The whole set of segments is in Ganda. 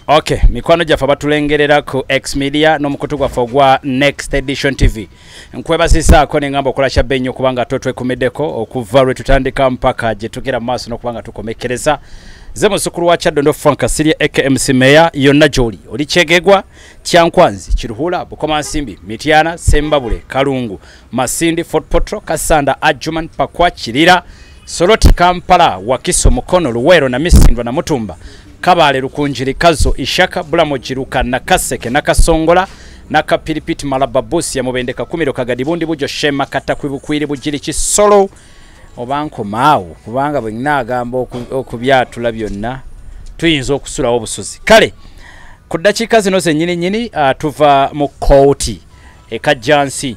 Okay, mikwano jafa batulengerera ku X Media n'omukutu gwaffe gwa Next Edition TV. Nkwebasisako n'engamba okola kyabbe nnyo kubanga twekumiddeko okuva lwe tutandika mpaka gye tugera mu maaso n'okubanga tukomekereza. Ze musukulu wa Kyaddondo Frank Siria AKMC Mayor yonna gy'oli. Oli Kyegegwa, Kyankwanzi, Kiruhura, Bukomansimbi, Mityana, Sembabule, Kalungu, Masindi, Fort Potro, Kasanda, Adjuman, Pakwa, Kirira, Soroti, Kampala, Wakiso, Mukono, Luwero na Misindwa na Mutumba. Kabale Lukunjiri Kazo Ishaka Bulamo Jiruka na Kaseke na Kasongola na Kapiripiti Malaba Bosi ya Mubendeka Kumiro Kagadibundi Bujo Shema Katakwibukwiri Bujiri Kisolo Obanko Mawu kubanga bwinagamba okubyatula byonna tuyinza okusula obusozi kale ku dakiika zino zennyini tuva mu kooti ekajjansi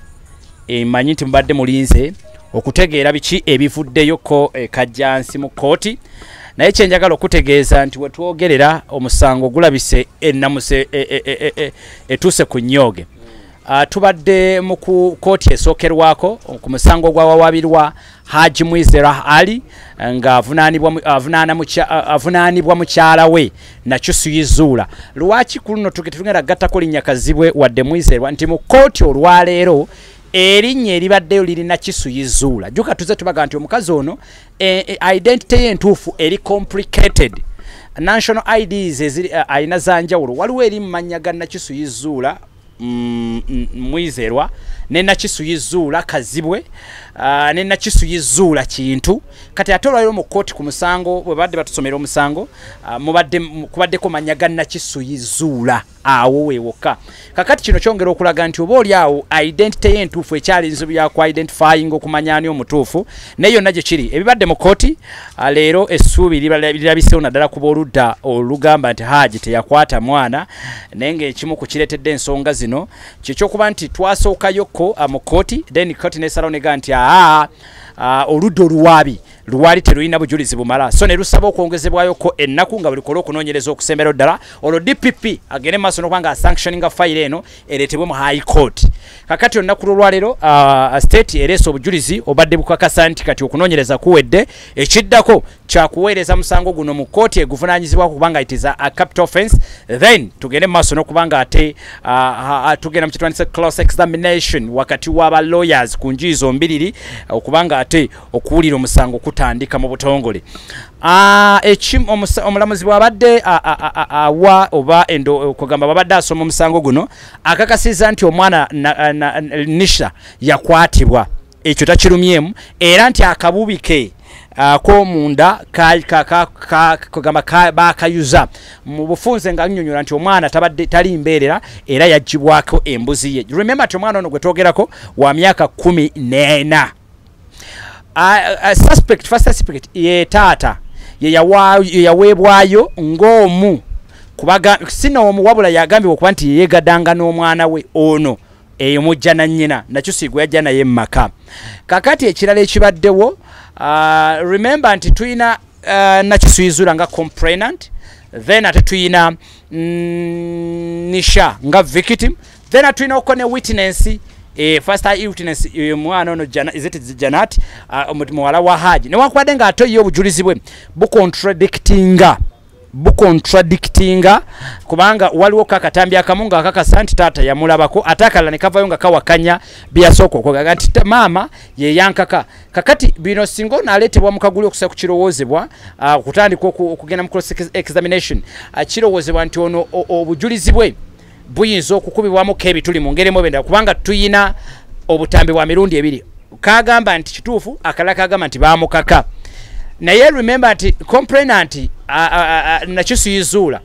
emanyi nti mbadde mulinze okutegeera biki ebivuddeyo ko ekajjansi mu kooti naye kyenjagala okutegeeza nti wetwogerera omusango gulabise ennamuse etuse ku nnyoge tubadde mu kooti esookerwako ku musango gwawawabirwa Hajji Ali nga avunaanibwa mukyala we Nakyusuyizuula. Lwaki kuno tugenda gattako linnya kazibwe wadde Mwizerwa nti mu kooti olwaleero erinnya eribaddeyo liri Nakyusuyizuula. Jjuka tuze tubaga nti omukazi ono identity ye entuufu eri complicated. National IDs eziri ayina zanjawulo. Waliwo eri mu mannya ga Nakyusuyizuula Mwizerwa ne Nakyusuyizuula Kazibwe ne Nakyusuyizuula Kintu kati atolwayo mu kooti ku musango bwe badde batusomera omusango kubaddeko mannya ga Nakyusuyizuula awo weewoka kakati kino kyongera okulaga nti oba oli awo identity y'entuufu ekyali nzibu ya ku identifying okumanya ani omutuufu naye yonna gye kiri ebibadde mu kooti leero essuubi lirabiseewo naddala kuba oludda olugamba nti Hajji teyakwata mwana naye ng'ekimu ku kireetedde ensonga zino kyekyokuba nti twasookayoko mu kooti then kooti n'esalawo nega nti oludda oluwaabi luwali terulina bujulizi bumala so ne lusaba okwongezebwayoko ennaku nga buli kola okunoonyereza okusembera ddala olwo DPP agende maaso n'okubanga sanctioninga file eno ereetebwe mu High Court kakati olunaku lwolwaleero state ereese obujulizi obadde bukakasa nti kati okunoonyereza kuwedde ekiddako kyakuweereza musango guno mu kooti eguvunaanyizibwa kubanga it is a capital offense then tugende maaso n'okubanga ate tugenda mu kitwandise close examination wakati w'aba lawyers ku njuyi zombiriri okubanga ate okuwulira omusango kutandika mu butongole omulamuzi bw'abadde awa oba kugamba babadde asoma omusango guno akakasiza nti omwana Nisha yakwatibwa ekyo takirumyemu era nti akabubi ke komunda kugamba bakayuza mu bufunze nga nnyonnyola nti omwana tali mbeerera era yaggyibwako embuzi ye remember nti omwana ono gwe twogerako wa myaka 14 first suspect ye taata ye yaweebwayo ng'omu kubaga sino omuwabula yagambibwa okuba nti yeegaddanga n'omwana we ono eyo mujja na nnyina Nakyusigwe yajja naye maka kakati ekirala ekibaddewo remember nti tuyina Nakyusuyizuula nga complainant then ate tuyina Nisha nga victim then tuyina okone witness first witness mwana ono Janat muwala wa Hajji newankubadde nga ate ye obujulizi bwe bukontradictinga kubanga waliwo kakatambi akamu nga akakasa nti taata yamulabako ate akalala ne kavayo nga kawakanya byasooka okwogaga nti maama ye yankaka kakati bino singa onaaleetebwa mu kaguli okusa ku kirowoozebwa okutandika okugenda mu cross examination kirowoozebwa nti ono obujulizi bwe buyinza okukubibwamuko ebituli mu ngeri mubenda kubanga tuyina obutambi bwa mirundi ebiri kagamba nti kituufu akalala kagamba nti baamukaka naye remember nti complainant Nakyusuyizuula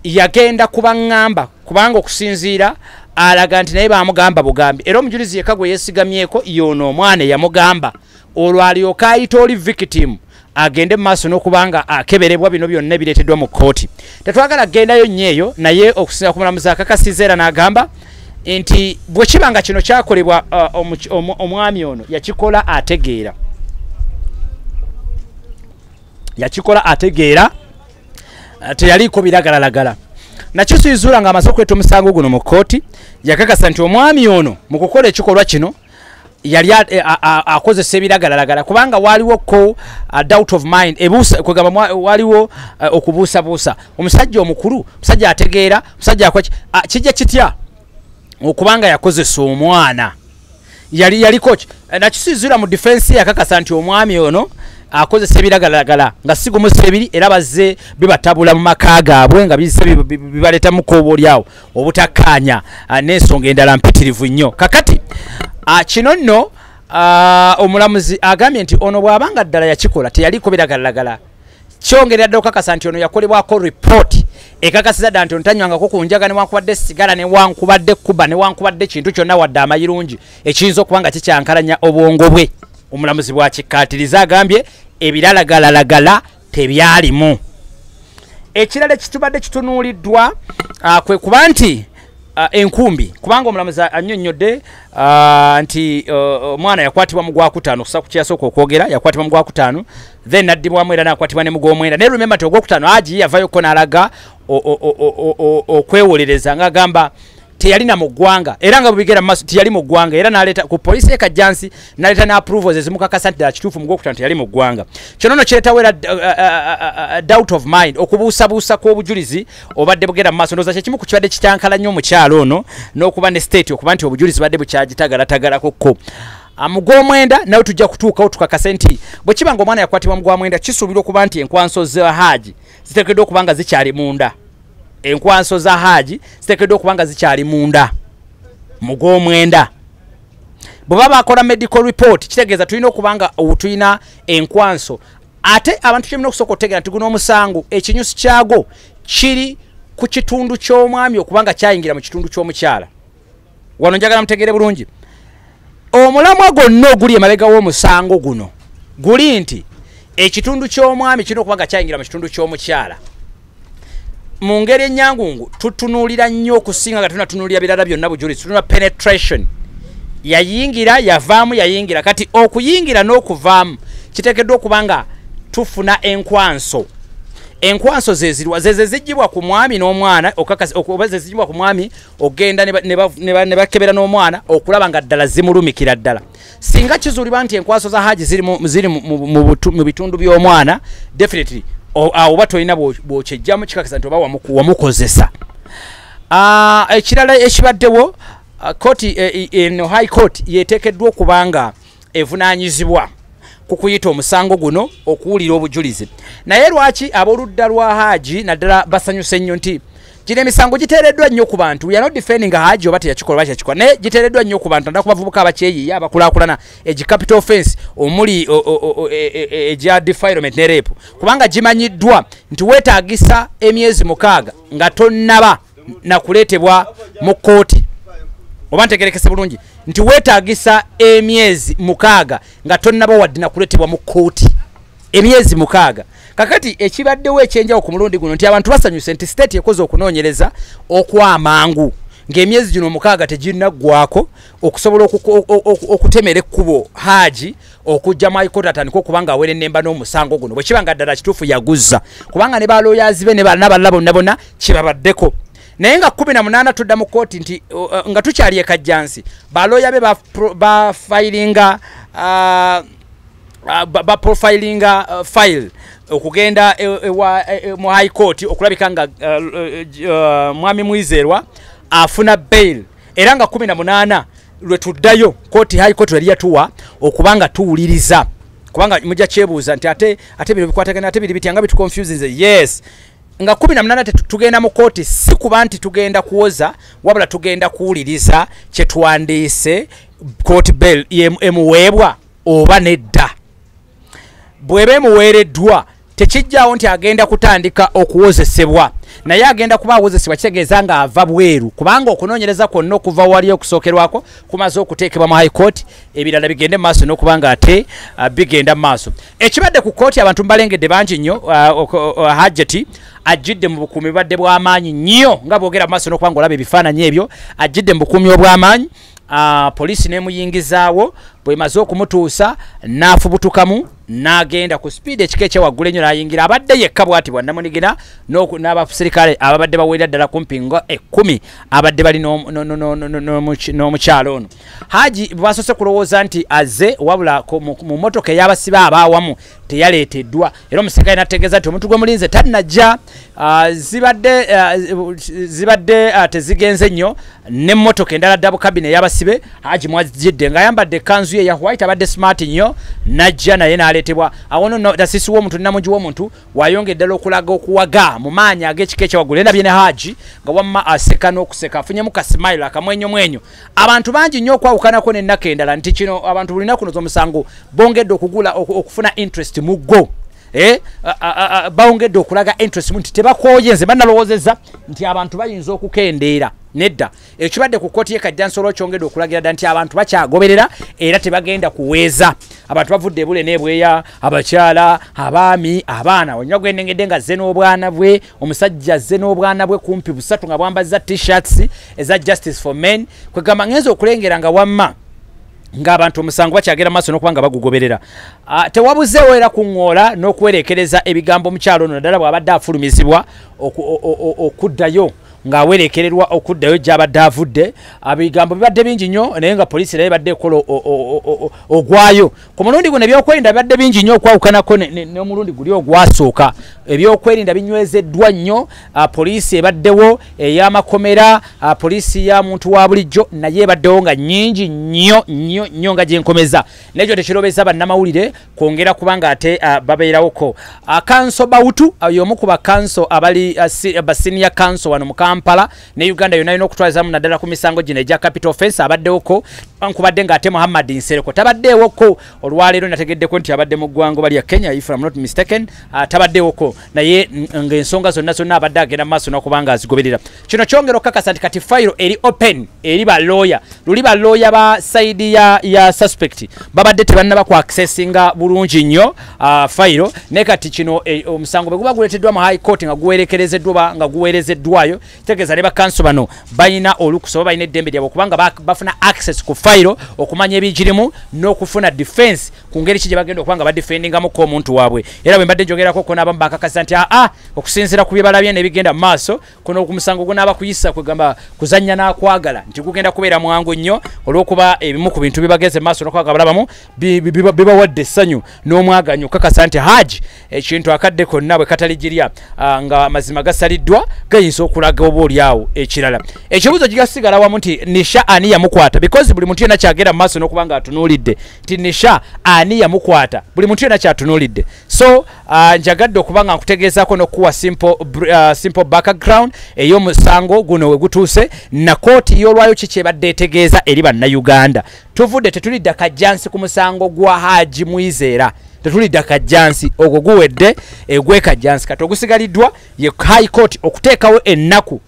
yagenda kubaŋŋamba kubanga okusinziira alaga nti naye baamugamba bugambi era omujulizi yekka gwe yeesigamyeko yono omwana yamugamba olwo alyoka ayita oli victim agende mu maaso n'okubanga akeberebwa bino byonna bireeteddwa mu kooti tetwagala kugendayo nnyo eyo naye okusinziira ku mulamuzi akakasiza era n'agamba nti bwe kiba nga kino kyakolebwa omwami ono yakikola ategeera teyaliko biragalalagala Nakyusuyizuula nga amaze okuleeta omusango guno mu kooti yakakasa nti omwami ono mu kukola ekikolwa kino yali akozesa ebiragalalagala kubanga waliwo ko doubt of mind ebuusa kwegamba waliwo okubuusabuusa omusajja omukulu musajja ategeera musajja akoki kijja kitya okubanga yakozesa omwana yaliko ki nakisizira mu defense yakakasa nti omwami ono akozesa ebiragalalagala nga sigumusa ebiri era bazze bibatabula mu maka gaabwe nga bizze bibaleta mu koobo lyawo obutakkaanya n'ensonga endala mpitirivu nnyo kakati kino nno omulamuzi agambye nti ono bw'abanga ddala yakikola teyaliko biragalalagala kyongerera ddala okukakasa nti ono yakolebwako report ekakasiza ddala nti ono tanywangako ku njaga newankubadde sigala newankubadde kuba newankubadde kintu kyonna wadde amayirungi ekiyinza okuba nga kikyankalanya obwongo bwe omulamuzi bwakikkaatiriza agambye ebiragalalagala tebyalimu ekirala ekitubadde kitunuuliddwa kwe kuba nti enkumbi kubanga omulamuzi annyonnyodde nti omwana yakwatibwa mu gwakutaano okusa ku kyasooka okwogera yakwatibwa mu gwakutaano then naddibwamu era nakwatibwa ne mu gw'omwenda naye remember nti ogwokutaano Hajji yavayoko n'alaga okwewolereza ng'agamba teyalina mu ggwanga era nga bubigera mu maaso teyali mu ggwanga era n'aleeta ku poliisi ekajjansi n'aleeta n'approvals ezimukakasa nti ddala kituufu mu gwokutaano teyali mu ggwanga kyono nno kireetawo era doubt of mind okubuusabuusa kw'obujulizi obadde bugenda mu maaso ndowooza kyekimu ku kibadde kityankala nnyo omukyalo ono n'okuba ne state okuba nti obujulizi badde bukyagitagalatagarakokko mu gw'omwenda nawe tujja kutuukawo tukakase nti bwe kiba nga omwana yakwatibwa mu gw'omwenda kisuubirwa okuba nti enkwanso za Hajji ziteekeddwa okuba nga zikyali munda enkwanso za Hajji ziteekeddwa okuba nga zikyali munda mu gw'omwenda bwe baba bakola medical report kitegeeza tulina okuba nga tulina enkwanso ate abantu kyemina okusooka okutegeera nti guno omusango ekinyusi kyagwo kiri ku kitundu ky'omwami okuba nga kyayingira mu kitundu ky'omukyala wano njagala mutegeere bulungi omulamwa gwonna oguli emabega w'omusango guno guli nti ekitundu ky'omwami kirina okuba nga kyayingira mu kitundu ky'omukyala mu ngeri ennyangungu tutunuulira nnyo okusinga nga tunatunuulira birala byonna bujulizi tunula penetration yayingira yavaamu yayingira kati okuyingira n'okuvaamu kiteekeddwa okuba nga tufuna enkwanso enkwanso zezirwa zezizigibwa ku mwami n'omwana oba zezigibwa ku mwami ogenda ne bakebera n'omwana okulaba nga ddala zimulumikira ddala singa kizuulibwa nti enkwanso za Hajji ziri mu bitundu by'omwana definitely awo oba tolina bw'okyejjamu kikakasa nti oba wamukozesa ekirala ekibaddewo kooti eno high court yeteekeddwa okuba nga evunaanyizibwa ku kuyita omusango guno okuwulira obujulizi naye lwaki ab'oludda lwa Hajji naddala basanyuse nnyo nti gino emisango giteereddwa nnyo ku bantu we are not defending Hajji oba teyakikola oba kyakikola naye giteereddwa nnyo ku bantu nda ku bavubuka abakyeyiiya abakulaakulana capital offense omuli egya defilement ne rape kubanga gimanyiddwa nti weetaagisa emyezi 6 nga tonnaba nakuleetebwa mu kooti oba ntegerekese bulungi nti weetaagisa emyezi 6 nga tonnaba wadde nakuleetebwa mu kooti emyezi 6 kakati ekibaddewo ekyenjawo ku mulundi guno nti abantu basanyuse nti state ekoze okunoonyereza okwamangu ng'emyezi gino 6 teginnaggwako okusobola okutemera ekkubo Hajji okujja mu high court atandika okuba nga awere ennemba n'omusango guno bwe kiba nga ddala kituufu yaguzza kubanga ne balooyazi be ne balala bonna bonna kibabaddeko naye nga 18 tudda mu kooti nti nga tukyali ekajjansi balooya be bafayiringa baprofilinga file okugenda mu high court okulabika nga mwami Mwizerwa afuna bail era nga 18 lwe tuddayo kooti high court yali yatuwa okubanga tuwuliriza kubanga mujja kyebuuza nti ate bino bikwatagana ate biri bitya nga bitu confusing yes nga 18 tugenda mu kooti si kuba nti tugenda kuwoza wabula tugenda kuwuliriza kye tuwandiise court bail emuweebwa oba nedda bwebe muweereddwa tekijjaawo nti agenda kutandika okuwozesebwa naye agenda kuba awozesebwa kitegeeza nga ava bweru kubanga okunoonyereza kwonna okuva wali okusookerwako kumaze okuteekebwa mu high court ebirala bigende mu maaso n'okuba nga ate bigenda mu maaso ekibadde ku kooti abantu mbalengedde bangi nnyo hajjati ajidde mu bukumi badde bw'amaanyi nnyo nga boogera mu maaso n'okuba ng'olaba ebifaananyi ebyo ajidde mu bukumi obw'amaanyi poliisi n'emuyingizaawo bwemaze okumutuusa n'afubutukamu n'agenda ku speed ekika ekyewaggulu ennyo n'ayingira abadde yekka bw'ati bwannamunigina n'abasirikale ababadde bawerera ddala kumpi nga 10 abadde bali n'omukyalo ono. Hajji basoose kulowooza nti azze wabula mu motoka ey'abasibe abaawamu teyaleeteddwa era omusirikale n'ategeeza nti omuntu gwe mulinze tannajja zibadde tezigenze nnyo n'emmotoka endala ddabu kabine ey'abasibe Hajji mwajjidde ng'ayambadde ekkanzu ye ya white abadde smart nnyo najja naye n'aleetebwa awono nasisi w'omuntu nnamugi w'omuntu wayonga eddala okulaga okuwaga mu maanyi ag'ekika ekyewaggulu endabye ne Hajji nga wamma aseka n'okuseka afunyemu ka smile akamwenyomwenyo. Abantu bangi nnyo okwawukanako n'ennaku endala nti kino abantu buli nnaku n'omusango bongedde okufuna interest mu ggo bawongedde okulaga interest nti tebakooye nze bannalowoozezza nti abantu bayinza okukendeera nedda ekibadde ku kkooti y'ekajjansolo kyongedde okulagira dda nti abantu bakyagoberera era tebagenda kuweeza abantu bavudde ebule n'ebweya abakyala abaami abaana onywa gwennengedde nga zze n'obwana bwe omusajja zze n'obwana bwe kumpi busatu nga bwambazza t-shirts eza justice for men kwegamba ngenza okulengera nga wamma ng'abantu omusango bakyagera maaso n'okuba nga bagugoberera tewabuzeewo era kuŋŋoola n'okwerekereza ebigambo omukyalo ono naddala bw'abadde afulumizibwa okuddayo ng'awerekererwa okuddayo gy'abadde avudde ebigambo bibadde bingi nnyo naye nga poliisi naye badde ekola ogwayo ku mulundi guno ebyokwerinda bibadde bingi nnyo okwawukanako n'omulundi guli ogwasooka ebyokwerinda binywezeddwa nnyo poliisi ebaddewo ey'amakomera poliisi ya muntu wa bulijjo naye ebaddewo nga nnyingi nnyo nga gyenkomeza nekyo tekirobeza bannamawulire kwongera kubanga ate babeerawoko kanso bawutu y'omu ku bakanso abali basiniya kanso wano mu Kampala ne Uganda yonna ino okutwazamu naddala ku misango gino egya capital offense abaddewoko nkubadde ng'ate Muhammad Nsereko tabaddewoko olwaleero nategeddeko nti abadde mu ggwango bali ya Kenya if I'm not mistaken tabaddewoko naye ng'ensonga zonna abadde agenda mu maaso n'okubanga azigoberera kino kyongera okukakasa nti kati fayiro eri open eri balooya luli balooya ba sayidi ya suspect babadde tebannaba ku accessinga bulungi nnyo fayiro naye kati kino omusango bwe guba guleeteddwa mu high court nga guwerekerezeddwa nga guweerezeddwayo tegeeza ne bakanso bano balina olukusa oba balina eddembe lyabwe okubanga bafuna access ku fayiro okumanya ebigirimu n'okufuna defense ku ngeri ki gye bagenda okubanga badefendingamuko omuntu waabwe era bwe mbadde njogerako kona abamu bakakasa nti okusinziira ku bye balabye n'ebigenda mu maaso kuno ku musango gunaaba kuyisa kwegamba kuzannya n'akwagala nti gugenda kubeera mwangu nnyo olw'okuba ebimu ku bintu bibageze mu maaso n'okwaga balabamu bibawadde essanyu n'omwaganyo okukakasa nti Hajji ekintu akadde konna bwe kataligirya nga amazima gasaliddwa gayinza okulaga oba oliawo ekirala ekibuuzo kigasigala wamu nti Nisha ani yamukwata because buli muntu yenna kyagenda mu maaso n'okuba nga atunuulidde nti Nisha ani yamukwata buli muntu yenna kyatunuulidde so njagadde okuba nga nkutegeezaako n'okuwa simple background ey'omusango guno we gutuuse na kooti y'olwayo ki kyebadde etegeeza eri bannayuganda tuvudde tetulidde kajjansi ku musango gwa Hajji Mwizeera tetulidde kajjansi ogwo guwedde egwekajjansi kati ogusigaliddwa ye high court okuteekawo ennaku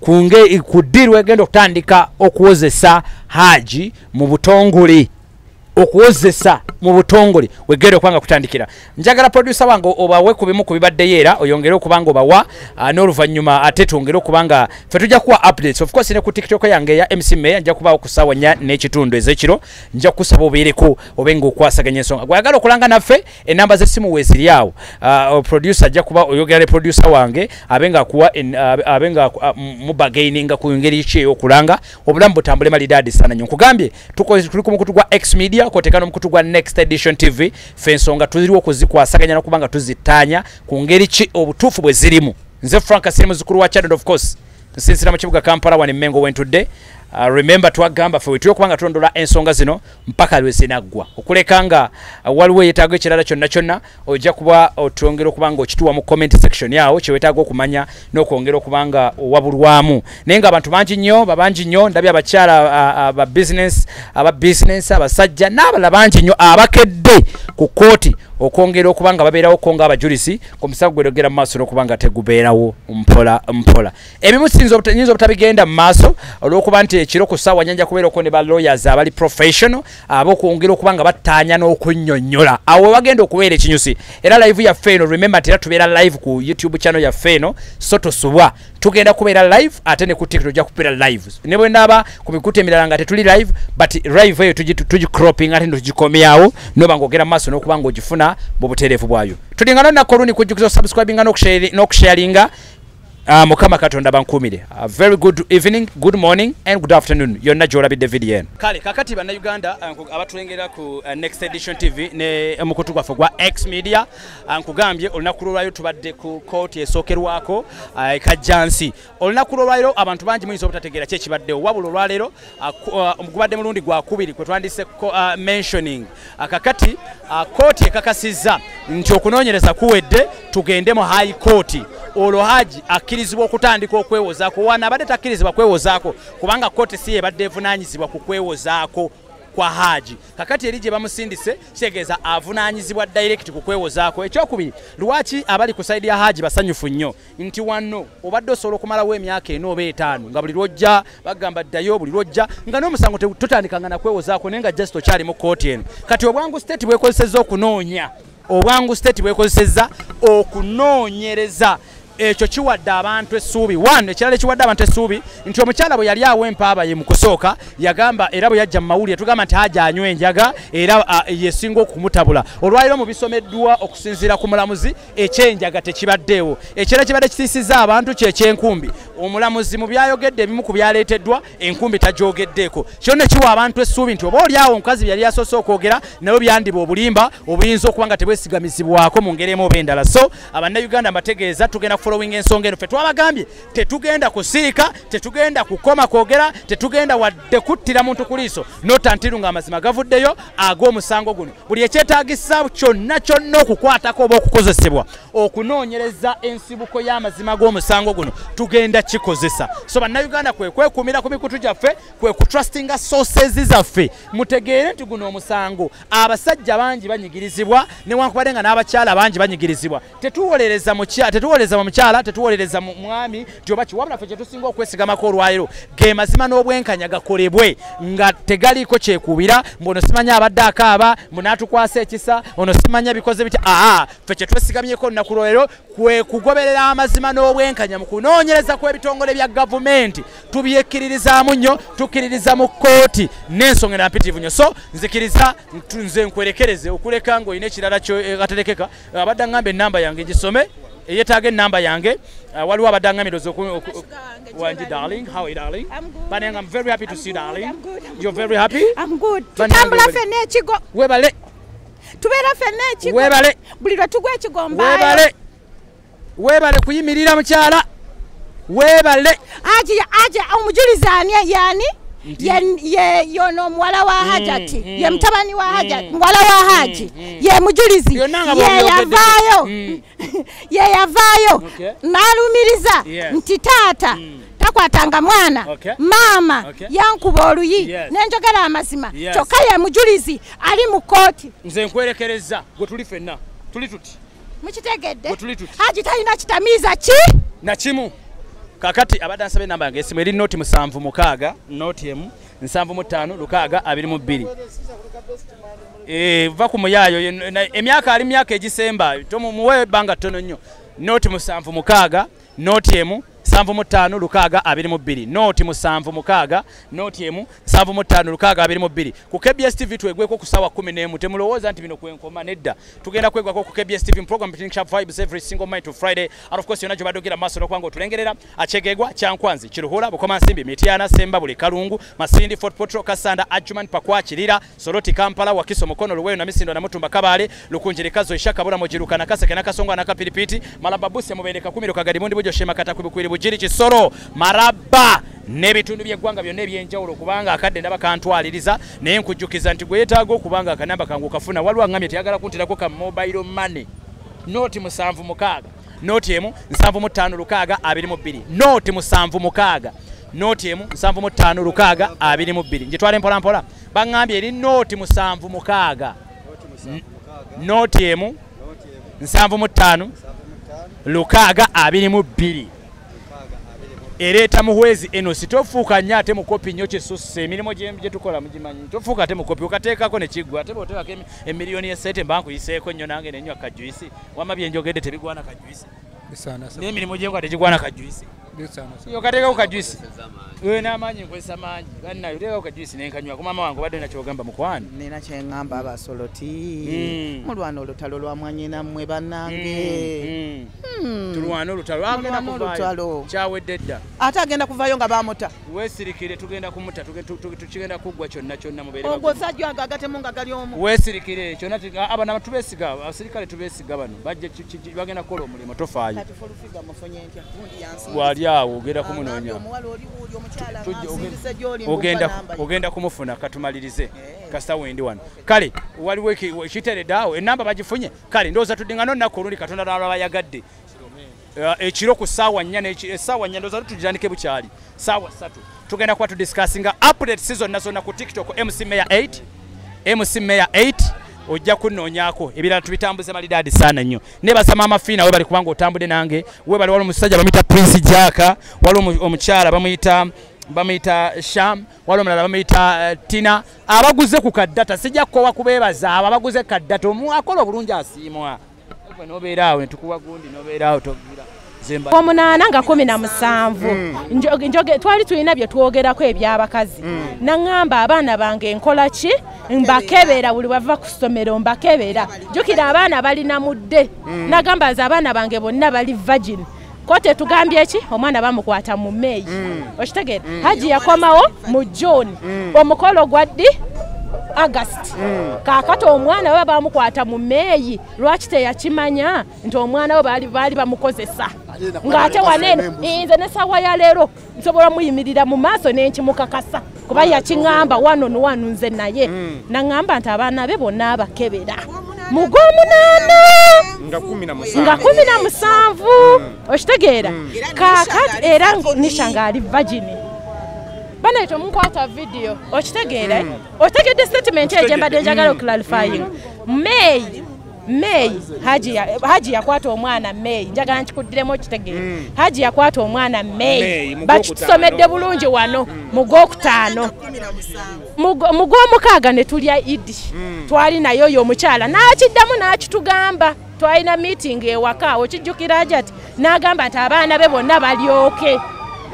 ku ddiru egenda okutandika okuwozesa Hajji mu butongole okuwozesa mu butongole wegenda okubanga kutandikira njagala producer wange obawe ku bimu ku bibadde yeera oyongere okubanga obawa n'oluvannyuma ate twongere okubanga ffe tujja kuwa updates of course ne ku TikTok yange ya MC Meya nja kubaawo ku ssaawa 4 n'ekitundu ez'ekiro nja kusaba obeereko obenga okwasaganya ensonga gwayagala okulanga naffe enamba z'essimu weeziri awo producer ajja kuba oyogera ne producer wange abenga akuwa abenga mubagaininga ku ngeri ki ey'okulanga obulamu butambule malidaadi sana nnyo nkugambye tuli ku mukutu gwa X Media kotekano mukutu gwa Next Edition TV fensonga tuziriwo okuzikwasaganya n'okubanga tuzitaanya ku ngeri ki obutuufu bwe zirimu nze Frank Sirimu zikulu wa channel of course tusinsira mu kibuga Kampala wano Mengo wentudde remember twagamba ffe wetuyo kubanga tulondola ensonga zino mpaka lwe zinaggwa okuleka nga waliwo yetaago ekirala kyonna ojja kuba otwongera okubanga okituwa mu comment section yawo kyewetaaga okumanya n'okwongera okubanga owabulwamu naye nga abantu bangi nnyo ndabye abakyala aba business abasajja n'abalala bangi nnyo abakedde ku kooti okwongera okubanga babeerawo ko nga abajulisi ku musango gwerogera mu maaso n'okubanga tegubeerawo mpola ebimu nyinza obutabigenda mu maaso olw'okuba nti ekiro ku ssaawa nyanja kubeerako ne ba lawyers abali professional ab'okwongera okuba nga battaanya n'okunnyonnyola awo bagenda okubeera ekinyusi era live yaffe eno remember tera tubeera live ku YouTube channel yaffe eno so tosubwa tugenda kubeera live ate ne ku TikTok tujja kubeera live ne bwe ndaba ku mikutu emirala nga tetuli live but live eyo tugicropping ate tugikomyawo noba ng'ogera mu maaso n'okuba ng'ogifuna mu buteerevu bwayo tulingana nakoluni kujjukiza subscribinga n'okusharinga mukama katonda bankumire. Very good evening, good morning and good afternoon. Yonna gy'olabidde video eno. Kale kakati bannayuganda abatulengera ku Next Edition TV ne mukutu gwaffe gwa X Media nkugambye olunaku lwaliro tubadde ku kooti esookerwako ekajjansi. Olunaku lwaliro abantu bangi muyinza obutategeera ki ekibaddewo wabula olwaleero gubadde mulundi gwakubiri kwe twandise mentioning kakati kooti ekakasizza nti okunoonyereza kuwedde tugende mu high court. Olwo Hajji akkirizibwa okutandika okwewozaako wana abadde takkirizibwa kwewozaako kubanga kooti si yebadde evunaanyizibwa ku kwewozaako kwa Hajji kakati eri gye bamusindise kitegeeza avunaanyizibwa direct ku kwewozaako. Ekyokubiri lwaki abali ku sayidi ya Hajji basanyufu nnyo nti wanno obadde osobola okumalawo emyaka 4 oba 5 nga buli lwojja bagamba ddayo buli lwojja nga n'omusango tutandikanga na kwewozaako naye nga just okyali mu kooti eno kati obwangu state bwekozesezza okunoonya obwangu state bwekozesezza okunoonyereza ekyo kiwadde abantu essuubi one ekirala ekiwadde abantu essuubi nti omukyala bwe yali awo empaaba ye mu kusooka yagamba era bwe yajja mu mawulire tugamba nti Hajji anywa enjaga era yesinga okumutabula olwaliro mu bisomeddwa okusinziira ku mulamuzi ekyenjaga tekibaddeewo ekirala kibadde kitiisizza abantu kyekyenkumbi omulamuzi mu byayogedde ebimu ku byaleeteddwa enkumbi tagyogeddeeko kyonna kiwa abantu essuubi nti oba oli awo omukazi byali asoose okwogera nabo byandiba obulimba obuyinza okuba nga tebwesigamizibwako mu ngeri emu oba endala so abannayuganda mbategeeza tugenda following ensonga eno ffe twabagambye tetugenda kusirika tetugenda kukoma kwogera tetugenda wadde kuttira muntu ku liiso notantiru nga amazima gavuddeyo ag'omusango guno buli ekyetaagisa kyonna okukwatako oba okukozesebwa okunoonyereza ensibuko y'amazima g'omusango guno tugenda kikozesa so bannayuganda kwekumira ku mikutu gyaffe kwe kutrustinga sources zaffe mutegeere nti guno omusango abasajja bangi banyigirizibwa newankubadde nga n'abakyala bangi banyigirizibwa tetuwolereza mu mukyala tetuwolereza mu mwami tioba kiwabula ffe kyetusinga okwesigamako olwaliro ge mazima n'obwenkanya gakolebwe nga tegaliiko kyekubira mbono simanya abadde akaaba munatukwasa ekisa ono simanya bikoze bitya ffe kyetwesigamyeko olunaku lwaliro kwe kugoberera amazima n'obwenkanya mu kunoonyereza kw'ebitongole bya gavumenti tubyekkiririzaamu nnyo tukkiririza mu kooti n'ensonga empitirivu nnyo so nzikiriza nze nkwerekereze okuleka ng'olina ekirala kyogaterekeka abadde ngamba ennamba yange ngisome yetaaga ennamba yange waliwo abadde angamiroza wangi darling how are you darling but I'm very happy to see you darling I'm good. You're very happy I'm good tutambula ffenna ekigo webale tubeera ffenna ekigo webale buli lwe tugwa ekigomba webale kuyimirira mukyala webale aje omujulizi ani yani yono muwala wa hajjat ye mutabani wa hajjat muwala wa Hajji ye mujulizi ye yavaayo n'alumiriza nti taata takwatanga mwana maama yankuba oluyi n'enjogera amazima kyokka ye mujulizi ali mu kooti nze nkwerekereza gwe tuli ffenna tuli tuti mukitegedde Hajji talina kitamiiza ki na kimu kakati abadde ansaba ennamba yange esimu eri noti 76 noti emu 7522 va ku muyaayo emyaka ali myaka egisemba muwe ebbanga ttono nnyo noti 76 noti emu 7522 noti 76 noti emu 7522 ku KBS TV twegweko ku sawa 11 temulowooza nti bino kwenkoma nedda tugenda kwegwako ku KBS TV program between sharp vibes every single Monday to Friday and of course yonajo badogera maso nokwanga otulengerera achegegwa kyankwanzi kiruhura bukoma nsimbi mitiana semba buli kalungu masindi Fort Potro Kasanda Adjuman Pakwa Kirira Soroti Kampala Wakiso Mukono Luweyo na Misindo na Mutumba Kabale Lukunjirikazo Ishaka Bura Mojiruka na Kaseke na Kasonga na Kapilipiti Malababuse Mubendeka 10 Kagadimundi Bujo Shema Katakubikwiri Bujiri Kisoro Maraba n'ebitundu by'eggwanga byonna ebyenjawulo kubanga akadde ndaba kantwaliriza naye nkujjukiza nti gwe yeetaaga okubanga akanamba kangu kafuna waliwo aŋŋambye teyagala kuntirako ka mobile money noti 76 noti emu 7522 noti 76 noti emu 7522 njitwale mpola mpola baŋŋambye eri noti 76 noti emu 7522 ereeta muhwezi eno sitofuuka nnyo ate mukopi nnyo kisusse emirimu gye tukola mugimanyi tofuuka ate mukopi okateekako ne kiggwa ate bw'oteekako emiliyoni y'essente mba nkuyiseeko nnyo nange nenywa kajuyisi wama bye njogedde tebigwana kajuyisi n'emirimu gyenkola tegigwana kajuyisi okateekako kajuyisi n'amaanyi nkozesa maanyi bannayo oteekako kajuyisi nenkanywa ku maama wange obadde nakyogamba mukwano nina kyeŋŋamba abasoloti mulwana olutalo lwa mwanyinammwe bannange tulwana olutalo kyawedde dda ate agenda kuvayo nga bamuta weesirikire tugenda kumuta tukigenda kuggwa kyonna mubeere ogwo sajja ago agatemu nga gali omu weesirikire kyonna abana tubeesiga abasirikale tubeesiga bano bagenda kukola omulimu tofaayo wali awo ogenda kumunoonya ogenda kumufuna katumalirize kasita wendi wano kale waliwo kiteredde awo enamba bagifunye kale ndowooza tuddingana olunaku olundi katonda lwabayagadde ekiro ku ssaawa 4 ndowooza tutugirandike bukyali ssaawa 3 tugenda kuba tudisikasinga update zonna zonna ku tiktok MC Mayor 8 ojja kunnoonyako ebirala tubitambuze malidaadi saana nnyo nebaza maama Fiina we bali kubanga otambudde nange we bali waliwo omusajja bamuyita Prince Jaaka waliwo omukyala bamuyita Sham waliwo omulala bamuyita Tina abaguze ku kaddata sijja kukowa kubeebaza abo abaguze kaddata akola obulungi asiimwa nobeera awo netukuwa gundi nobeera awo togira omunaana nga 17 njoge twali tulina bye twogerako ebyabakazi naŋŋamba abaana bange nkola ki mbakebera buli bava ku ssomero mbakebera jjukira abaana balina mudde nagamba nze abaana bange bonna bali virgin ko tetugambye ki omwana bamukwata mu May okitegeera Hajji yakomawo mu June omukolo gwaddi August kakati omwana we bamukwata mu May lwaki teyakimanya nti omwana we baali bamukozesa ng'ate waneno nze ne ssaawa ya leero nsobola muyimirira mu maaso n'enkimukakasa kuba yakiŋŋamba wano nze naye naŋŋamba nti abaana be bonna abakebera mu Gw'omunaana nga 17 okitegeera kakati era nisha ng'ali virgin banaito munkwata video okitegeera otegedde statement eyo gyembadde njagala okularifying May Hajji yakwata omwana May njagala nkikuddiremu okitegeera Hajji yakwata omwana May bakitusomedde bulungi wano mu Gwokutaano mu Gwomukaaga ne tulya Idi twali nayo oyo omukyala n'akiddamu n'akitugamba twalina meeting ewaka okijjukira hajjat n'agamba nti abaana be bonna balyoke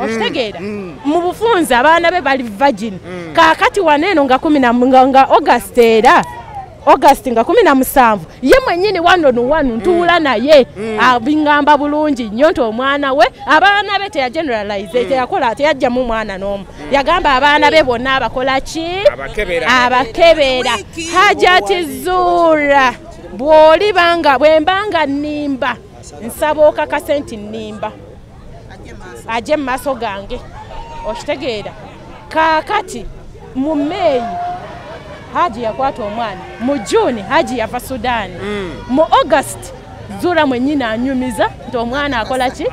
okitegeera mu bufunze abaana be bali virgin kakati waneeno nga 10 nga August era August nga 17 ye mwennyini wano ntuula naye abingamba bulungi nnyo nti omwana we abaana be teya generalize teyakola teyajjamu mwana n'omu yagamba abaana be bonna abakola ki abakebera hajjati zuura bwembanga nnimba nsaba okakasenti nnimba ajje mu maaso gange okitegeera kakati mu May Hajji yakwata omwana mu June Hajji yava Sudan mu August Zuura mwennyini anyumiza nti omwana akola ki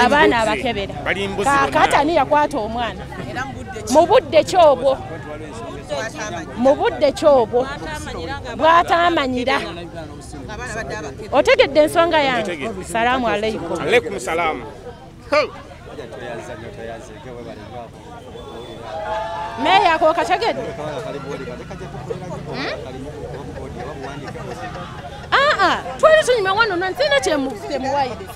abaana abakebera kakati ani yakwata omwana mu budde kyobwo bw'atamanyira otegedde ensonga yange salaamu aleikum salaamu Meya ko kachagedde twali tunyuma wano ntina kyemuwayiriza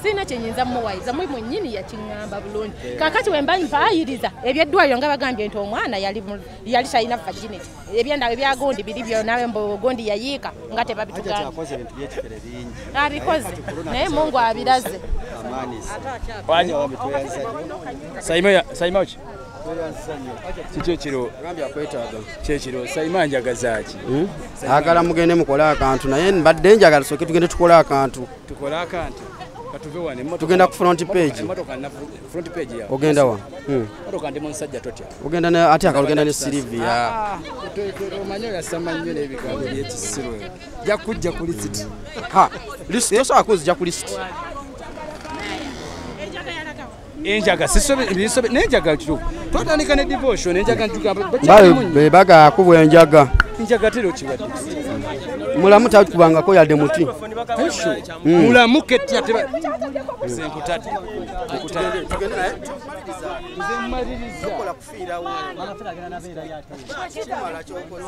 sina kyenyinza muwayiriza mwe mwennyini yakiŋŋamba bulungi kakati wemba mpaayiriza ebyeddwaliro nga bagambye nti omwana yali talina virginity ebyagondi biri byonawe mbogondi yayiika nga tebabitugamba abikoze naye Mungu abiraze Saimochi Kyekiro Saima njagaza ki agala mugende mukola akantu naye mbadde njagala soke tugende tukola akantu katuve wane tugenda ku front page ogenda wa motoka ndi musajja totya ogenda ate akalugenda ne Silvia omanyo yasama nnyo n'ebigambo by'ekisiro jakujja ku list list tosobola kuzija ku list enjaga nenjaga kituufu twatandika ne devotion enjaga bebaga kubwa enjaga Njagatero kibadde. Mulamu takubangako yadde muti. Mulamu ketya teba. Senkutadde. Kola kufiirawo. Kimala kyokoze.